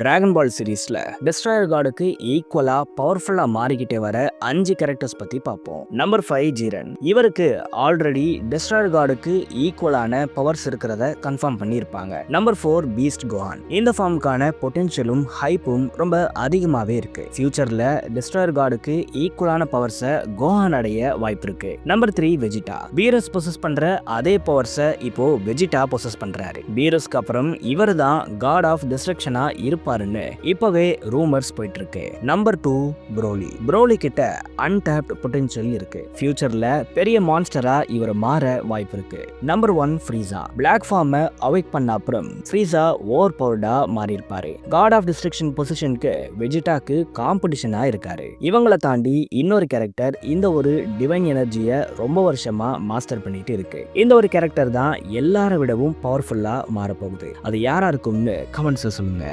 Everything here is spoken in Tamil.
டிராகன் பால் சீரீஸ்ல டெஸ்ட்ராயர் காடுக்கு ஈக்குவலா பவர்ஃபுல்லா மாறிக்கிட்டே வர 5 கேரக்டர்ஸ் பத்தி பார்ப்போம். நம்பர் 5 ஜீரன். இவருக்கு ஆல்ரெடி டெஸ்ட்ராயர் காடுக்கு ஈக்குவலான பவர்ஸ் இருக்கிறத கன்ஃபார்ம் பண்ணியிருப்பாங்க. Number 4 Beast கோஹான். இந்த ஃபார்முக்கான பொட்டென்ஷியலும் ஹைப்பும் ரொம்ப அதிகமாவே இருக்கு. ஃபியூச்சர்ல டெஸ்ட்ராயர் காடுக்கு ஈக்குவலான பவர்ஸை கோஹான் அடைய வாய்ப்பு இருக்கு. Number 3 Vegeta. பீரஸ் பொசஸ் பண்ற அதே பவர்ஸை இப்போ வெஜிடா பொசஸ் பண்றாரு. பீரஸ்க்கு அப்புறம் இவர் தான் காட் ஆஃப் டிஸ்ட்ரக்ஷனா இருப்பாருன்னு இப்பவே ரூமர்ஸ் போயிட்டு இருக்கு. நம்பர் 2 ப்ரோலி. ப்ரோலி கிட்ட அன்டாப்ட் பொட்டென்ஷியல் இருக்கு. ஃபியூச்சர்ல பெரிய மான்ஸ்டரா இவர் மாற வாய்ப்பு இருக்கு. நம்பர் 1 ஃப்ரீசா. பிளாக் ஃபார்மை அவேக் பண்ண அப்புறம் ஃப்ரீசா ஓவர் பவர்டா மாறி இருப்பாரு. காட் ஆஃப் டிஸ்ட்ரக்ஷன் பொசிஷனுக்கு வெஜிடாக்கு காம்படிஷனா இருக்காரு. இவங்களை தாண்டி இன்னொரு கேரக்டர் இந்த ஒரு டிவைன் எனர்ஜியை ரொம்ப வருஷமா மாஸ்டர் பண்ணிட்டு இருக்கு. இந்த ஒரு கேரக்டர் தான் எல்லாரை விடவும் பவர்ஃபுல்லா மாறப்போகுது. அது யாரா இருக்கும்னு கமெண்ட்ஸ் சொல்லுங்க.